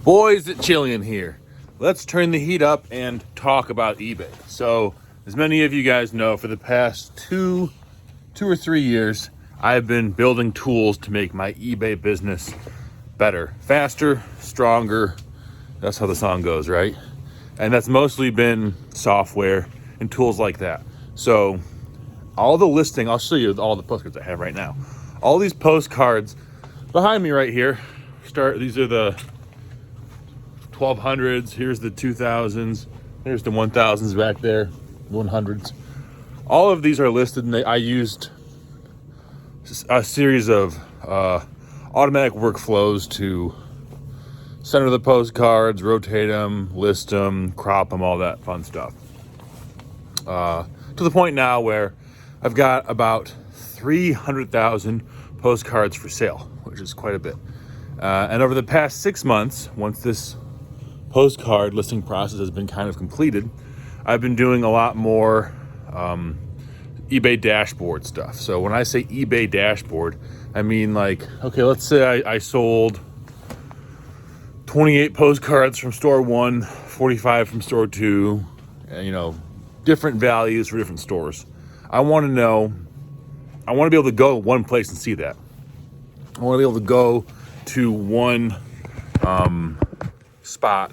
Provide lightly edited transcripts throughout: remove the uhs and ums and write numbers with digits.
Boys at Chillian here. Let's turn the heat up and talk about eBay. So, as many of you guys know, for the past two or 3 years, I've been building tools to make my eBay business better, faster, stronger. That's how the song goes, right? And that's mostly been software and tools like that. So, all the listing, I'll show you all the postcards I have right now. All these postcards behind me right here, these are the 1200s, here's the 2000s, here's the 1000s back there, 100s. All of these are listed, and I used a series of automatic workflows to center the postcards, rotate them, list them, crop them, all that fun stuff. To the point now where I've got about 300,000 postcards for sale, which is quite a bit. And over the past 6 months, once this postcard listing process has been kind of completed, I've been doing a lot more eBay dashboard stuff. So when I say eBay dashboard, I mean like, okay, let's say I sold 28 postcards from store 1, 45 from store 2, different values for different stores. I want to be able to go one place and see that. I want to be able to go to one spot,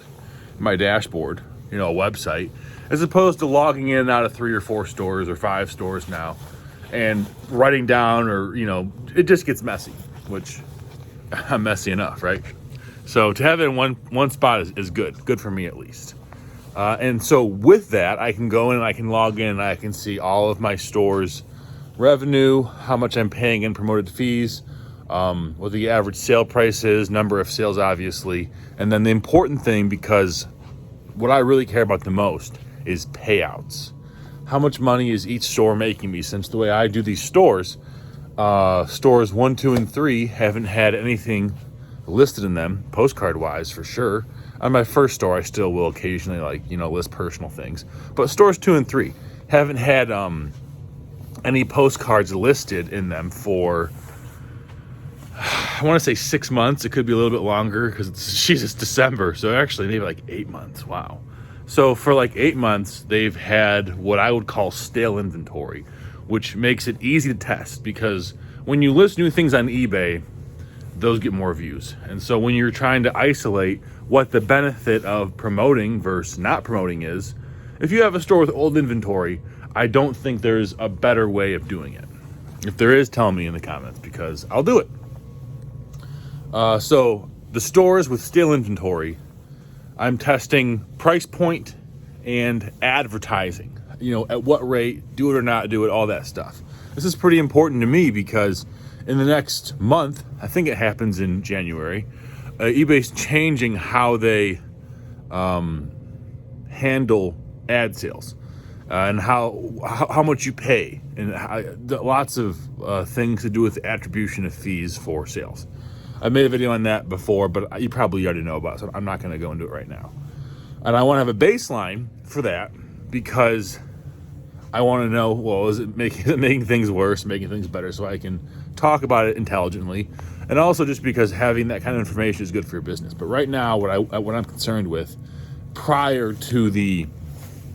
my dashboard, a website, as opposed to logging in and out of 3 or 4 stores or 5 stores now and writing down, or it just gets messy, which I'm messy enough, right? So to have it in one spot is good for me at least. And so with that, I can go in and I can log in and I can see all of my stores' revenue, how much I'm paying in promoted fees, what the average sale price is, number of sales, obviously. And then the important thing, because what I really care about the most is payouts. How much money is each store making me? Since the way I do these stores 1, 2, and 3 haven't had anything listed in them, postcard wise for sure. On my first store, I still will occasionally list personal things. But stores 2 and 3 haven't had any postcards listed in them for, I want to say 6 months. It could be a little bit longer because it's December. So actually maybe like 8 months. Wow. So for like 8 months, they've had what I would call stale inventory, which makes it easy to test, because when you list new things on eBay, those get more views. And so when you're trying to isolate what the benefit of promoting versus not promoting is, if you have a store with old inventory, I don't think there's a better way of doing it. If there is, tell me in the comments, because I'll do it. So the stores with stale inventory, I'm testing price point and advertising. At what rate, do it or not do it, all that stuff. This is pretty important to me because in the next month, I think it happens in January, eBay's changing how they handle ad sales and how much you pay, and lots of things to do with the attribution of fees for sales. I made a video on that before, but you probably already know about it, so I'm not going to go into it right now. And I want to have a baseline for that because I want to know, well, is it making things worse, making things better, so I can talk about it intelligently. And also just because having that kind of information is good for your business. But right now, what I'm concerned with prior to the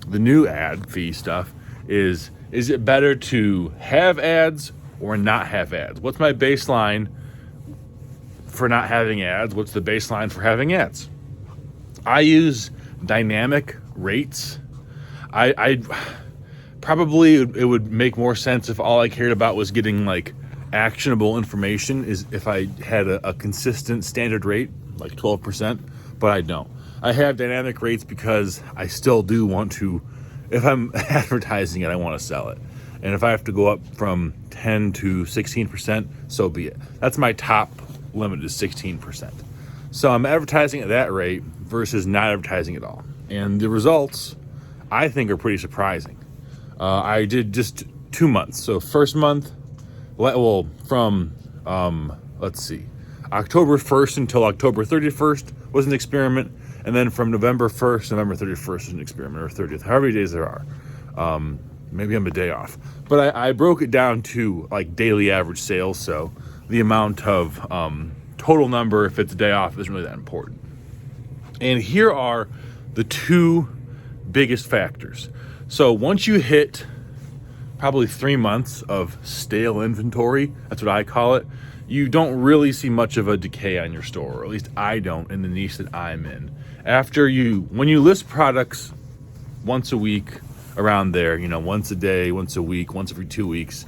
new ad fee stuff is it better to have ads or not have ads? What's my baseline for not having ads? What's the baseline for having ads? I use dynamic rates. I probably it would make more sense if all I cared about was getting like actionable information, is if I had a consistent standard rate like 12%, but I don't. I have dynamic rates because I still do want to, if I'm advertising it, I want to sell it. And if I have to go up from 10 to 16%, so be it. That's my top limit, is 16%. So I'm advertising at that rate versus not advertising at all. And the results, I think, are pretty surprising. I did just 2 months. So first month, from October 1st until October 31st was an experiment. And then from November 1st, November 31st was an experiment, or 30th, however many days there are. Maybe I'm a day off. But I broke it down to like daily average sales. So the amount of total number, if it's a day off, isn't really that important. And here are the two biggest factors. So once you hit probably 3 months of stale inventory, that's what I call it, you don't really see much of a decay on your store, or at least I don't in the niche that I'm in. When you list products once a week, around there, once a day, once a week, once every 2 weeks,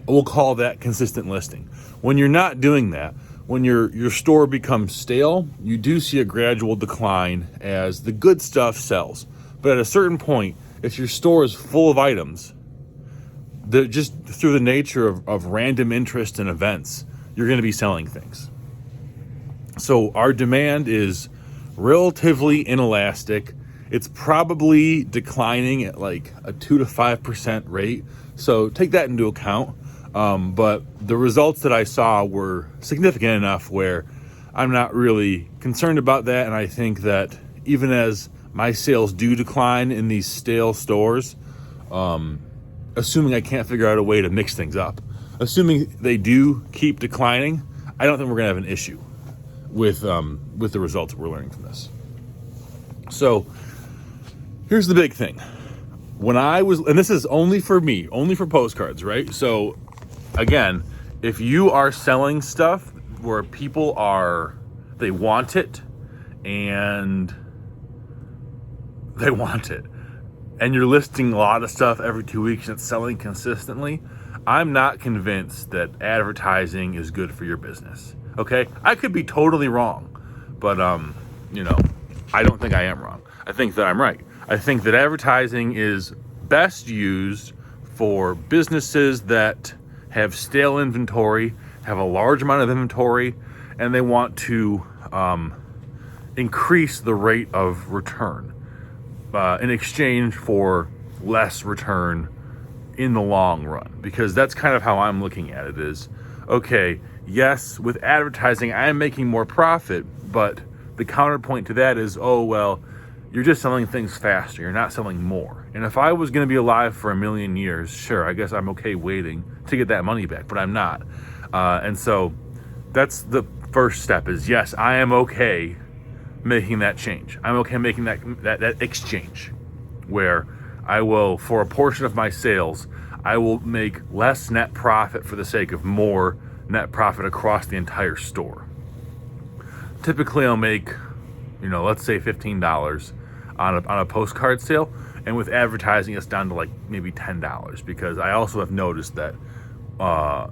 we'll call that consistent listing. When you're not doing that, when your store becomes stale, you do see a gradual decline as the good stuff sells. But at a certain point, if your store is full of items, just through the nature of random interest and events, you're going to be selling things. So our demand is relatively inelastic. It's probably declining at like a 2 to 5% rate. So take that into account. But the results that I saw were significant enough where I'm not really concerned about that. And I think that even as my sales do decline in these stale stores, assuming I can't figure out a way to mix things up, assuming they do keep declining, I don't think we're gonna have an issue with the results that we're learning from this. So here's the big thing. And this is only for me, only for postcards, right? So again, if you are selling stuff where they want it and you're listing a lot of stuff every 2 weeks and it's selling consistently, I'm not convinced that advertising is good for your business. Okay? I could be totally wrong, but I don't think I am wrong. I think that I'm right. I think that advertising is best used for businesses that have stale inventory, have a large amount of inventory, and they want to increase the rate of return in exchange for less return in the long run. Because that's kind of how I'm looking at it is, okay, yes, with advertising, I'm making more profit, but the counterpoint to that is, oh, well, you're just selling things faster. You're not selling more. And if I was going to be alive for 1,000,000 years, sure, I guess I'm okay waiting to get that money back, but I'm not. And so that's the first step is, yes, I am okay making that change. I'm okay making that exchange where I will, for a portion of my sales, I will make less net profit for the sake of more net profit across the entire store. Typically, I'll make, let's say $15 on a postcard sale, and with advertising, it's down to like maybe $10 because I also have noticed that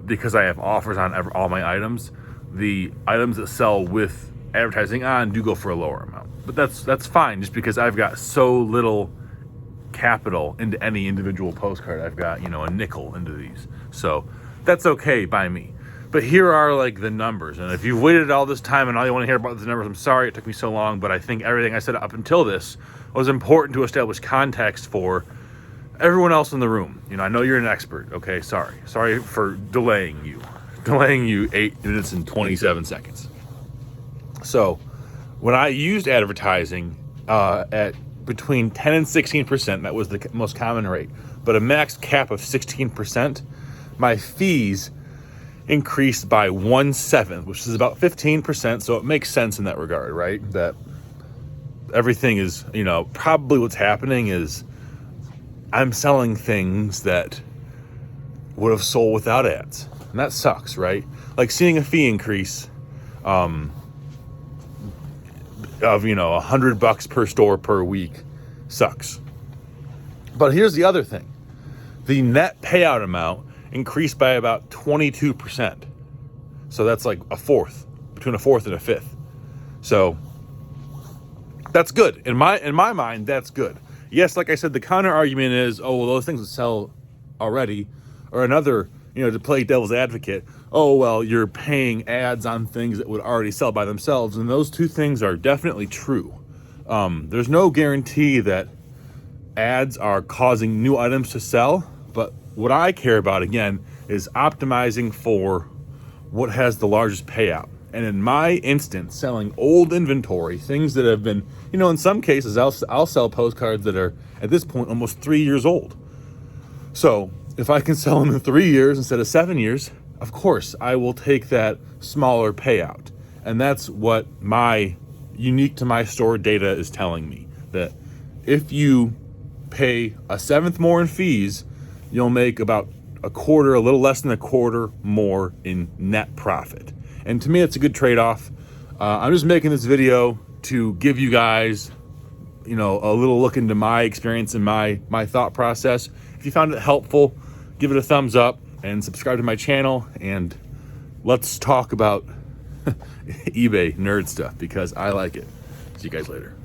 because I have offers on all my items, the items that sell with advertising on do go for a lower amount. But that's fine, just because I've got so little capital into any individual postcard. I've got a nickel into these, so that's okay by me. But here are like the numbers, and if you've waited all this time and all you want to hear about the numbers, I'm sorry it took me so long, but I think everything I said up until this was important to establish context for everyone else in the room. I know you're an expert. Okay, sorry for delaying you 8 minutes and 27 seconds. So when I used advertising at between 10 and 16%, that was the most common rate, but a max cap of 16%, my fees increased by 1/7, which is about 15%. So it makes sense in that regard, right? That everything is, probably what's happening is I'm selling things that would have sold without ads. And that sucks, right? Like seeing a fee increase of, $100 per store per week sucks. But here's the other thing. The net payout amount increased by about 22%. So that's like between a fourth and a fifth. So that's good. In my mind, that's good. Yes, like I said, the counter argument is, oh, well, those things would sell already. Or another, to play devil's advocate, oh, well, you're paying ads on things that would already sell by themselves. And those two things are definitely true. There's no guarantee that ads are causing new items to sell. But what I care about, again, is optimizing for what has the largest payout. And in my instance, selling old inventory, things that have been, in some cases, I'll sell postcards that are, at this point, almost 3 years old. So if I can sell them in 3 years instead of 7 years, of course, I will take that smaller payout. And that's what my unique to my store data is telling me that if you pay a seventh more in fees, you'll make about a little less than a quarter more in net profit. And to me, it's a good trade-off. I'm just making this video to give you guys, a little look into my experience and my thought process. If you found it helpful, give it a thumbs up and subscribe to my channel, and let's talk about eBay nerd stuff because I like it. See you guys later.